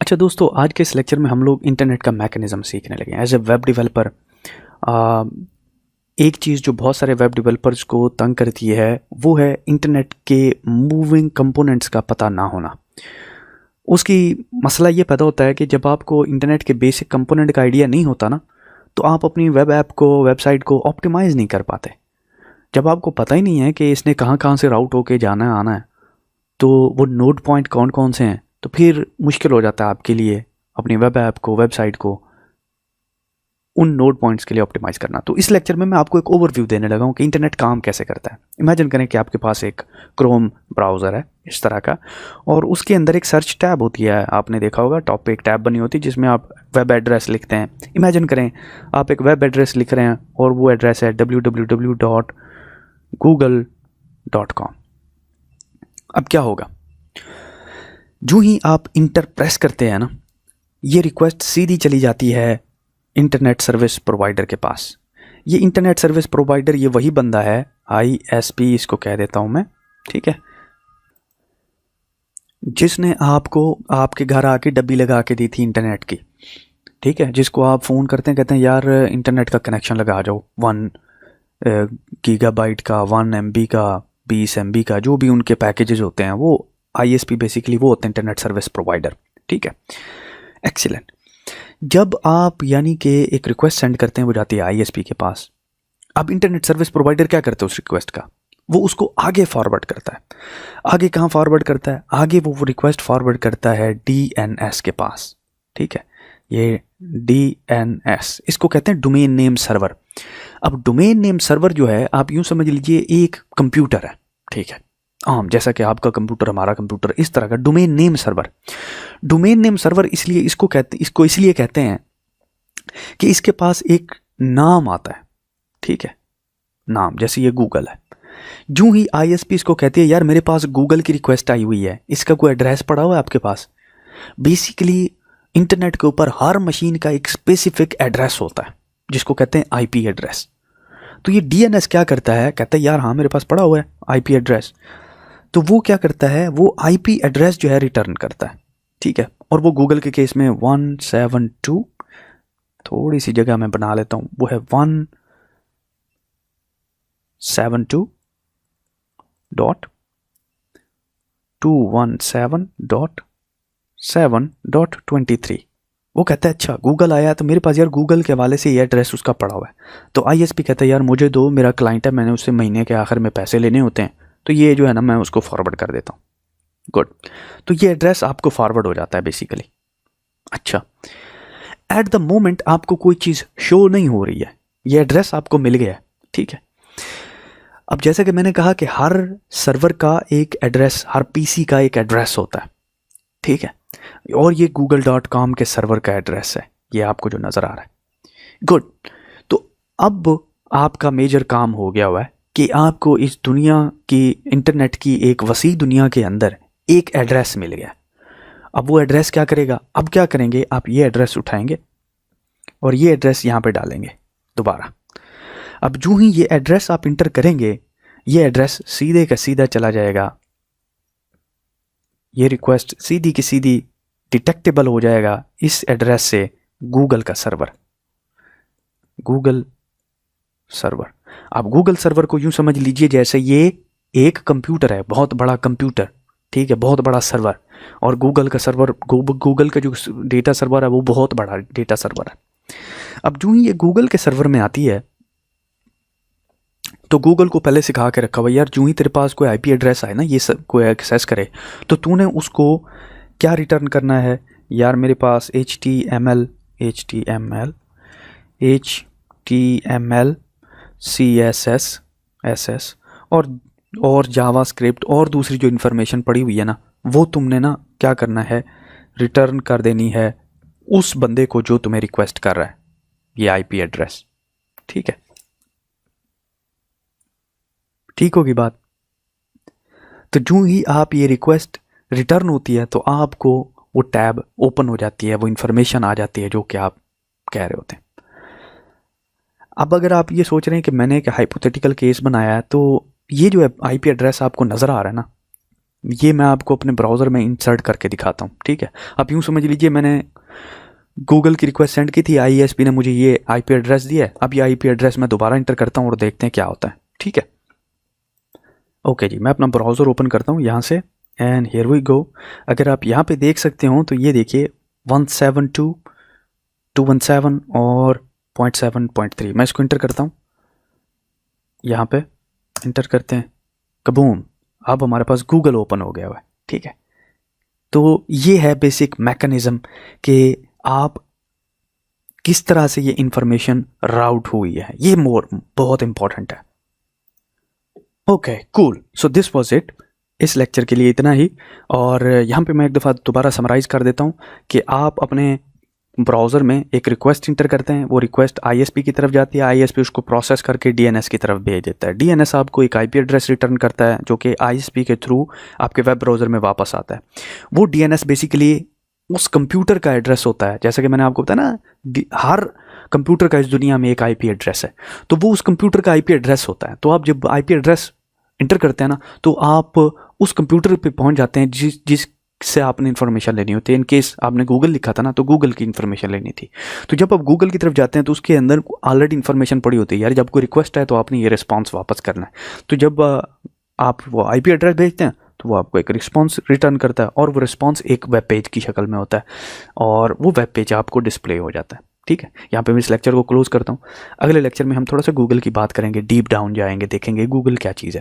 अच्छा दोस्तों, आज के इस लेक्चर में हम लोग इंटरनेट का मैकेनिज़्म सीखने लगे हैं। एज ए वेब डेवलपर एक चीज़ जो बहुत सारे वेब डेवलपर्स को तंग करती है वो है इंटरनेट के मूविंग कंपोनेंट्स का पता ना होना। उसकी मसला ये पैदा होता है कि जब आपको इंटरनेट के बेसिक कंपोनेंट का आइडिया नहीं होता ना, तो आप अपनी वेब ऐप को, वेबसाइट को ऑप्टिमाइज़ नहीं कर पाते। जब आपको पता ही नहीं है कि इसने कहाँ कहाँ से राउट होके जाना है, आना है, तो वो नोड पॉइंट कौन कौन से हैं, तो फिर मुश्किल हो जाता है आपके लिए अपनी वेब ऐप को, वेबसाइट को उन नोड पॉइंट्स के लिए ऑप्टिमाइज करना। तो इस लेक्चर में मैं आपको एक ओवरव्यू देने लगा हूँ कि इंटरनेट काम कैसे करता है। इमेजिन करें कि आपके पास एक क्रोम ब्राउज़र है इस तरह का, और उसके अंदर एक सर्च टैब होती है। आपने देखा होगा टॉप पे एक टैब बनी होती है जिसमें आप वेब एड्रेस लिखते हैं। इमेजिन करें आप एक वेब एड्रेस लिख रहे हैं और वो एड्रेस है www.google.com। अब क्या होगा, जो ही आप इंटर प्रेस करते हैं ना, ये रिक्वेस्ट सीधी चली जाती है इंटरनेट सर्विस प्रोवाइडर के पास। ये इंटरनेट सर्विस प्रोवाइडर ये वही बंदा है, ISP इसको कह देता हूँ मैं, ठीक है, जिसने आपको आपके घर आके डब्बी लगा के दी थी इंटरनेट की, ठीक है, जिसको आप फ़ोन करते हैं, कहते हैं यार इंटरनेट का कनेक्शन लगा जाओ, 1 गीगाबाइट का, 1 MB का, 20 MB का, जो भी उनके पैकेजेस होते हैं, वो ISP बेसिकली वो होते हैं इंटरनेट सर्विस प्रोवाइडर, ठीक है। एक्सीलेंट। जब आप यानी कि एक रिक्वेस्ट सेंड करते हैं, वो जाती है ISP के पास। अब इंटरनेट सर्विस प्रोवाइडर क्या करते हैं उस रिक्वेस्ट का, वो उसको आगे फॉरवर्ड करता है। आगे कहाँ फॉरवर्ड करता है, आगे वो रिक्वेस्ट फॉरवर्ड करता है DNS के पास, ठीक है। ये DNS इसको कहते हैं डोमेन नेम सर्वर। अब डोमेन नेम सर्वर जो है, आप यूँ समझ लीजिए एक कंप्यूटर है, ठीक है, जैसा कि आपका कंप्यूटर, हमारा कंप्यूटर, इस तरह का domain name server. Domain name server इसलिए इसको इसलिए कहते हैं कि इसके पास एक नाम आता है, ठीक है, नाम, जैसे ये गूगल है। जो ही ISP इसको कहती है यार मेरे पास गूगल की रिक्वेस्ट आई हुई है, इसका कोई एड्रेस पड़ा हुआ है आपके पास। बेसिकली इंटरनेट के ऊपर हर मशीन का एक स्पेसिफिक एड्रेस होता है जिसको कहते हैं IP एड्रेस। तो ये DNS क्या करता है, कहता है यार हाँ मेरे पास पड़ा हुआ है IP एड्रेस। तो वो क्या करता है, वो IP एड्रेस जो है रिटर्न करता है, ठीक है। और वो गूगल के केस में 172, थोड़ी सी जगह मैं बना लेता हूँ, वो है 172.217.7.23। वो कहता है अच्छा गूगल आया तो मेरे पास यार गूगल के हवाले से ये एड्रेस उसका पड़ा हुआ है। तो ISP कहता है यार मुझे दो, मेरा क्लाइंट है, मैंने उससे महीने के आखिर में पैसे लेने होते हैं, तो ये जो है ना मैं उसको फॉरवर्ड कर देता हूँ। गुड। तो ये एड्रेस आपको फॉरवर्ड हो जाता है बेसिकली। अच्छा, एट द मोमेंट आपको कोई चीज़ शो नहीं हो रही है, ये एड्रेस आपको मिल गया है, ठीक है। अब जैसे कि मैंने कहा कि हर सर्वर का एक एड्रेस, हर PC का एक एड्रेस होता है, ठीक है, और ये google.com के सर्वर का एड्रेस है, ये आपको जो नज़र आ रहा है। गुड। तो अब आपका मेजर काम हो गया हुआ है कि आपको इस दुनिया की, इंटरनेट की एक वसी दुनिया के अंदर एक एड्रेस मिल गया। अब वो एड्रेस क्या करेगा, अब क्या करेंगे, आप ये एड्रेस उठाएंगे और ये एड्रेस यहाँ पे डालेंगे दोबारा। अब जो ही ये एड्रेस आप इंटर करेंगे, ये एड्रेस सीधे का सीधा चला जाएगा, ये रिक्वेस्ट सीधी की सीधी डिटेक्टेबल हो जाएगा इस एड्रेस से गूगल का सर्वर, गूगल सर्वर। आप गूगल सर्वर को यूं समझ लीजिए जैसे ये एक कंप्यूटर है, बहुत बड़ा कंप्यूटर, ठीक है, बहुत बड़ा सर्वर, और गूगल का सर्वर, गूगल का जो डेटा सर्वर है वो बहुत बड़ा डेटा सर्वर है। अब जो ही ये गूगल के सर्वर में आती है, तो गूगल को पहले सिखा के रखा हुआ यार, जो ही तेरे पास कोई IP एड्रेस आए ना, ये सब कोई एक्सेस करे, तो तूने उसको क्या रिटर्न करना है, यार मेरे पास HTML CSS और जावास्क्रिप्ट और दूसरी जो इन्फॉर्मेशन पड़ी हुई है ना, वो तुमने ना क्या करना है, रिटर्न कर देनी है उस बंदे को जो तुम्हें रिक्वेस्ट कर रहा है ये IP एड्रेस, ठीक है। ठीक होगी बात। तो जो ही आप ये रिक्वेस्ट रिटर्न होती है तो आपको वो टैब ओपन हो जाती है, वो इन्फॉर्मेशन आ जाती है जो कि आप कह रहे होते हैं। अब अगर आप ये सोच रहे हैं कि मैंने एक हाइपोथेटिकल केस बनाया है, तो ये जो IP एड्रेस आपको नज़र आ रहा है ना, ये मैं आपको अपने ब्राउज़र में इंसर्ट करके दिखाता हूँ, ठीक है। अब यूँ समझ लीजिए मैंने गूगल की रिक्वेस्ट सेंड की थी, ISP ने मुझे ये IP एड्रेस दिया है। अब ये IP एड्रेस मैं दोबारा इंटर करता हूँ और देखते हैं क्या होता है, ठीक है। ओके जी, मैं अपना ब्राउज़र ओपन करता हूँ यहाँ से, एंड हियर वी गो। अगर आप यहाँ पे देख सकते हो तो ये देखिए 172.217 और 0.7.3। मैं इसको इंटर करता हूँ, यहाँ पे इंटर करते हैं, कबूम, अब हमारे पास गूगल ओपन हो गया हुआ है, ठीक है। तो ये है बेसिक मैकेनिज्म कि आप किस तरह से ये इंफॉर्मेशन राउट हुई है, ये बहुत इंपॉर्टेंट है। Okay cool, so this was it, इस लेक्चर के लिए इतना ही। और यहाँ पे मैं एक दफ़ा दोबारा समराइज़ कर देता हूँ कि आप अपने ब्राउज़र में एक रिक्वेस्ट इंटर करते हैं, वो रिक्वेस्ट ISP की तरफ जाती है, ISP उसको प्रोसेस करके DNS की तरफ भेज देता है। DNS आपको एक IP एड्रेस रिटर्न करता है जो कि ISP के थ्रू आपके वेब ब्राउज़र में वापस आता है। वो DNS बेसिकली उस कंप्यूटर का एड्रेस होता है, जैसा कि मैंने आपको बताया ना, हर कंप्यूटर का इस दुनिया में एक IP एड्रेस है, तो वो उस कंप्यूटर का IP एड्रेस होता है। तो आप जब IP एड्रेस इंटर करते हैं ना, तो आप उस कंप्यूटर पे पहुंच जाते हैं जिससे आपने इन्फॉर्मेशन लेनी होती है। इन केस आपने गूगल लिखा था ना, तो गूगल की इन्फॉर्मेशन लेनी थी। तो जब आप गूगल की तरफ जाते हैं तो उसके अंदर ऑलरेडी इन्फॉर्मेशन पड़ी होती है, यार जब कोई रिक्वेस्ट है तो आपने ये रिस्पॉन्स वापस करना है। तो जब आप वो IP एड्रेस भेजते हैं तो वो आपको एक रिस्पॉन्स रिटर्न करता है, और वो रिस्पॉन्स एक वेब पेज की शक्ल में होता है, और वो वेब पेज आपको डिस्प्ले हो जाता है, ठीक है। यहाँ पे मैं इस लेक्चर को क्लोज करता हूँ। अगले लेक्चर में हम थोड़ा सा गूगल की बात करेंगे, डीप डाउन जाएंगे, देखेंगे गूगल क्या चीज़ है।